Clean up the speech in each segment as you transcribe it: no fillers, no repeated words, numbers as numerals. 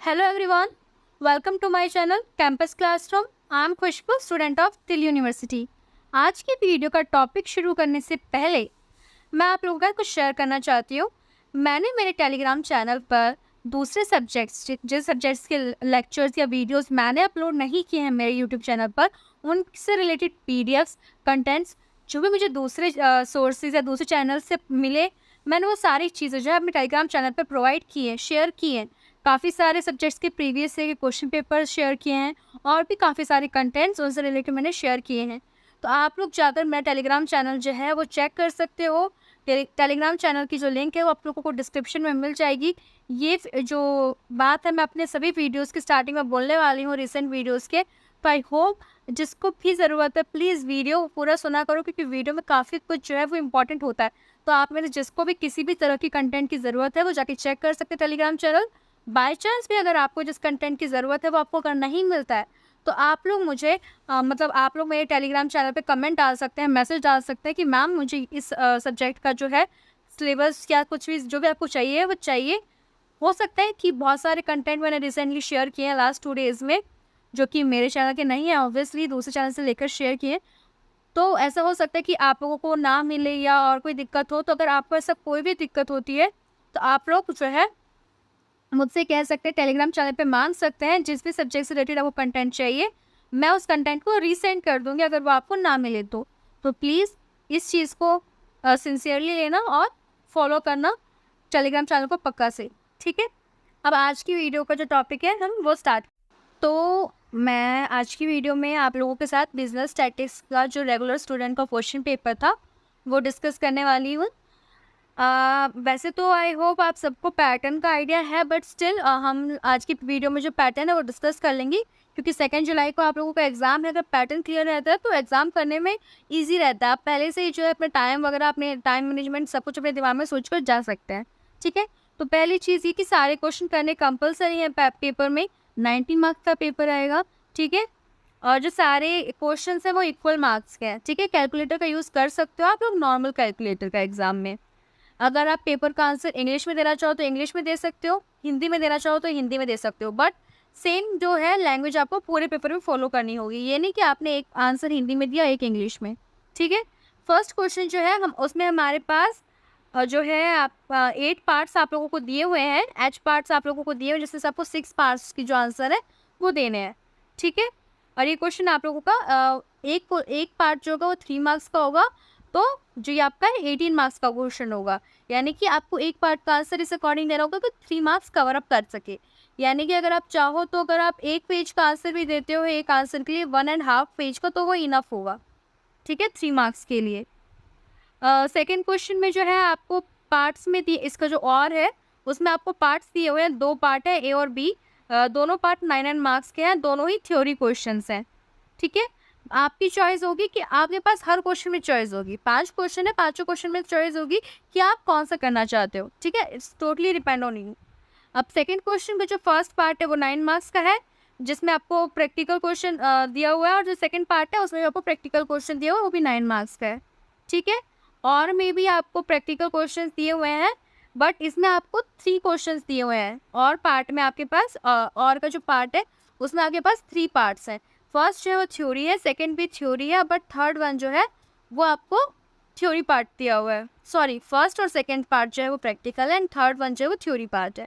Hello everyone, welcome to my channel Campus Classroom. I am Khushboo student of Delhi university. आज की video का topic शुरू करने से पहले मैं आप लोगों का कुछ शेयर करना चाहती हूँ। मैंने मेरे टेलीग्राम चैनल पर दूसरे सब्जेक्ट्स जिस सब्जेक्ट्स के लेक्चर्स या वीडियोस मैंने अपलोड नहीं किए हैं मेरे यूट्यूब चैनल पर, उनसे रिलेटेड पीडीएफ्स कंटेंट्स जो भी मुझे दूसरे सोर्सेज या दूसरे चैनल से मिले, मैंने वो सारी चीज़ें जो है अपने टेलीग्राम चैनल पर प्रोवाइड की हैं, शेयर की हैं। काफ़ी सारे सब्जेक्ट्स के प्रीवियस से क्वेश्चन पेपर शेयर किए हैं और भी काफ़ी सारे कंटेंट्स उनसे रिलेटेड मैंने शेयर किए हैं। तो आप लोग जाकर मेरा टेलीग्राम चैनल जो है वो चेक कर सकते हो। टेलीग्राम चैनल की जो लिंक है वो आप लोगों को डिस्क्रिप्शन में मिल जाएगी। ये जो बात है मैं अपने सभी वीडियोस की स्टार्टिंग में बोलने वाली हूँ, रिसेंट वीडियोस के। तो आई होप जिसको भी ज़रूरत है प्लीज़ वीडियो पूरा सुना करो, क्योंकि वीडियो में काफ़ी कुछ जो है वो इम्पॉर्टेंट होता है। तो आप मेरे जिसको भी किसी भी तरह की कंटेंट की ज़रूरत है वो जाके चेक कर सकते हैं टेलीग्राम चैनल। बाय चांस भी अगर आपको जिस कंटेंट की ज़रूरत है वो आपको अगर नहीं मिलता है, तो आप लोग मुझे मतलब आप लोग मेरे टेलीग्राम चैनल पे कमेंट डाल सकते हैं, मैसेज डाल सकते हैं कि मैम मुझे इस सब्जेक्ट का जो है सिलेबस या कुछ भी जो भी आपको चाहिए वो चाहिए। हो सकता है कि बहुत सारे कंटेंट मैंने रिसेंटली शेयर किए हैं लास्ट 2 डेज़ में, जो कि मेरे चैनल के नहीं है, ऑब्वियसली दूसरे चैनल से लेकर शेयर किए। तो ऐसा हो सकता है कि आप लोगों को ना मिले या और कोई दिक्कत हो। तो अगर आपको ऐसा कोई भी दिक्कत होती है तो आप लोग जो है मुझसे कह सकते हैं, टेलीग्राम चैनल पे मांग सकते हैं। जिस भी सब्जेक्ट से रिलेटेड आपको कंटेंट चाहिए, मैं उस कंटेंट को रीसेंड कर दूँगी अगर वो आपको ना मिले तो। तो प्लीज़ इस चीज़ को सिंसियरली लेना और फॉलो करना टेलीग्राम चैनल को पक्का से, ठीक है? अब आज की वीडियो का जो टॉपिक है हम वो स्टार्ट। तो मैं आज की वीडियो में आप लोगों के साथ बिजनेस स्टैटिस्टिक्स का जो रेगुलर स्टूडेंट का क्वेश्चन पेपर था वो डिस्कस करने वाली हूँ। वैसे तो आई होप आप सबको पैटर्न का आइडिया है, बट स्टिल हम आज की वीडियो में जो पैटर्न है वो डिस्कस कर लेंगे, क्योंकि 2 जुलाई को आप लोगों का एग्ज़ाम है। अगर पैटर्न क्लियर रहता है तो एग्ज़ाम करने में ईजी रहता है। आप पहले से ही जो है अपना टाइम वगैरह, अपने टाइम मैनेजमेंट सब कुछ अपने दिमाग में सोच कर जा सकते हैं, ठीक है? तो पहली चीज़ ये कि सारे क्वेश्चन करने कंपलसरी है। पेपर में 90 मार्क्स का पेपर आएगा, ठीक है? और जो सारे क्वेश्चंस हैं वो इक्वल मार्क्स के हैं, ठीक है? कैलकुलेटर का यूज़ कर सकते हो आप लोग, नॉर्मल कैलकुलेटर का एग्ज़ाम में। अगर आप पेपर का आंसर इंग्लिश में देना चाहो तो इंग्लिश में दे सकते हो, हिंदी में देना चाहो तो हिंदी में दे सकते हो, बट सेम जो है लैंग्वेज आपको पूरे पेपर में फॉलो करनी होगी। ये नहीं कि आपने एक आंसर हिंदी में दिया, एक इंग्लिश में, ठीक है? फर्स्ट क्वेश्चन जो है हम उसमें हमारे पास जो है आप 8 पार्ट्स आप लोगों को दिए हुए हैं, एच पार्ट्स आप लोगों को दिए हुए हैं, जिसमें से आपको 6 पार्ट्स की जो आंसर है वो देने हैं, ठीक है? और ये क्वेश्चन आप लोगों का एक पार्ट जो होगा वो 3 मार्क्स का होगा, तो जो ये आपका 18 मार्क्स का क्वेश्चन होगा। यानी कि आपको एक पार्ट का आंसर इस अकॉर्डिंग देना होगा कि 3 मार्क्स कवर अप कर सके। यानी कि अगर आप चाहो तो अगर आप एक पेज का आंसर भी देते हो एक आंसर के लिए 1.5 पेज का, तो वो इनफ होगा, ठीक है, 3 मार्क्स के लिए। सेकंड क्वेश्चन में जो है आपको पार्ट्स में दिए, इसका जो और है उसमें आपको पार्ट्स दिए हुए हैं, 2 पार्ट है ए और बी। दोनों पार्ट 9 मार्क्स के हैं, दोनों ही थ्योरी क्वेश्चंस हैं, ठीक है? आपकी चॉइस होगी कि आपके पास हर क्वेश्चन में चॉइस होगी। 5 क्वेश्चन है, पाँचों क्वेश्चन में चॉइस होगी कि आप कौन सा करना चाहते हो, ठीक है? It's totally depend on you. अब सेकंड क्वेश्चन का जो फर्स्ट पार्ट है वो 9 मार्क्स का है, जिसमें आपको प्रैक्टिकल क्वेश्चन दिया हुआ है, और जो सेकंड पार्ट है उसमें आपको प्रैक्टिकल क्वेश्चन दिया हुआ है, वो भी 9 मार्क्स का है, ठीक है? और में भी आपको प्रैक्टिकल क्वेश्चंस दिए हुए हैं, बट इसमें आपको 3 क्वेश्चंस दिए हुए हैं, और पार्ट में आपके पास और का जो पार्ट है उसमें आपके पास 3 पार्ट्स हैं। फर्स्ट जो है वो थ्योरी है, सेकंड भी थ्योरी है, बट थर्ड वन जो है वो आपको थ्योरी पार्ट दिया हुआ है। सॉरी, फर्स्ट और सेकंड पार्ट जो है वो प्रैक्टिकल है, एंड थर्ड वन जो है वो थ्योरी पार्ट है,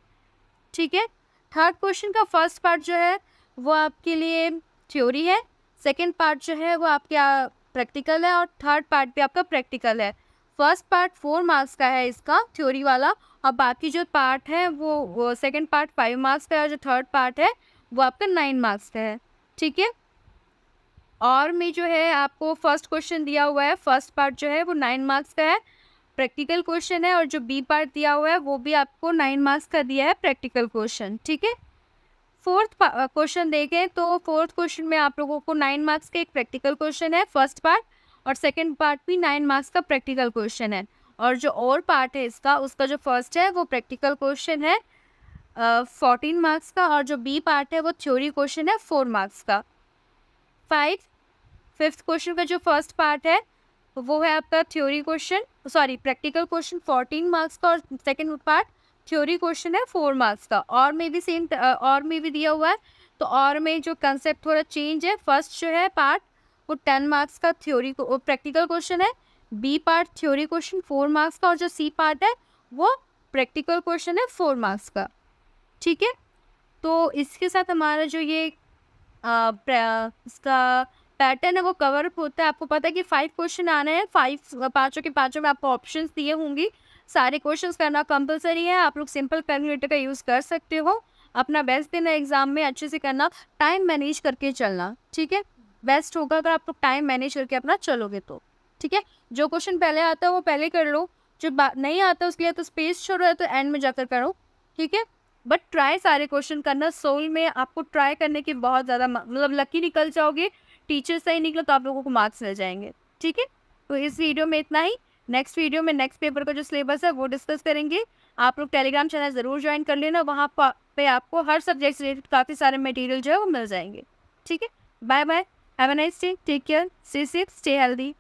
ठीक है? थर्ड क्वेश्चन का फर्स्ट पार्ट जो है वो आपके लिए थ्योरी है, सेकंड पार्ट जो है वो आपके प्रैक्टिकल है, और थर्ड पार्ट भी आपका प्रैक्टिकल है। फर्स्ट पार्ट 4 मार्क्स का है इसका, थ्योरी वाला, और बाकी जो पार्ट है वो सेकंड पार्ट 5 मार्क्स का है, और जो थर्ड पार्ट है वो आपका 9 मार्क्स का है, ठीक है? और में जो है आपको फर्स्ट क्वेश्चन दिया हुआ है, फर्स्ट पार्ट जो है वो 9 मार्क्स का है, प्रैक्टिकल क्वेश्चन है, और जो बी पार्ट दिया हुआ है वो भी आपको 9 मार्क्स का दिया है, प्रैक्टिकल क्वेश्चन, ठीक है? फोर्थ क्वेश्चन देखें तो फोर्थ क्वेश्चन में आप लोगों को 9 मार्क्स का एक प्रैक्टिकल क्वेश्चन है फर्स्ट पार्ट, और सेकंड पार्ट भी 9 मार्क्स का प्रैक्टिकल क्वेश्चन है, और जो और पार्ट है इसका उसका जो फर्स्ट है वो प्रैक्टिकल क्वेश्चन है 14 मार्क्स का, और जो बी पार्ट है वो थ्योरी क्वेश्चन है 4 मार्क्स का। फिफ्थ क्वेश्चन का जो फर्स्ट पार्ट है वो है आपका theory question, sorry practical question 14 marks का, और सेकंड पार्ट थ्योरी क्वेश्चन है 4 मार्क्स का, और में भी सेम और में भी दिया हुआ है, तो और में जो कंसेप्ट थोड़ा चेंज है, फर्स्ट जो है पार्ट वो 10 मार्क्स का थ्योरी को प्रैक्टिकल क्वेश्चन है, B part theory question 4 marks का, और जो सी पार्ट है वो प्रैक्टिकल क्वेश्चन है 4 मार्क्स का। ठीक है, तो इसके साथ हमारा जो ये इसका पैटर्न है वो कवर अप होता है। आपको पता है कि 5 क्वेश्चन आने हैं, 5 पाँचों के पाँचों में आपको ऑप्शंस दिए होंगी, सारे क्वेश्चंस करना कंपलसरी है। आप लोग सिंपल कैलकुलेटर का यूज़ कर सकते हो, अपना बेस्ट देना एग्जाम में, अच्छे से करना, टाइम मैनेज करके चलना। ठीक है, बेस्ट होगा अगर आप लोग टाइम मैनेज करके अपना चलोगे तो। ठीक है, जो क्वेश्चन पहले आता है वो पहले कर लो, जो नहीं आता उसके लिए तो स्पेस छोड़ो या तो एंड में जाकर करो। ठीक है, बट ट्राई सारे क्वेश्चन करना, सोल में आपको ट्राई करने की बहुत ज़्यादा मतलब लकी निकल जाओगे, टीचर सही निकलो तो आप लोगों को मार्क्स मिल जाएंगे। ठीक है, तो इस वीडियो में इतना ही। नेक्स्ट वीडियो में नेक्स्ट पेपर का जो सिलेबस है वो डिस्कस करेंगे। आप लोग टेलीग्राम चैनल ज़रूर ज्वाइन कर लेना, वहाँ पे आपको हर सब्जेक्ट से रिलेटेड काफ़ी सारे मटेरियल जो है वो मिल जाएंगे। ठीक है, bye bye, have a nice day, take care, stay safe, stay healthy.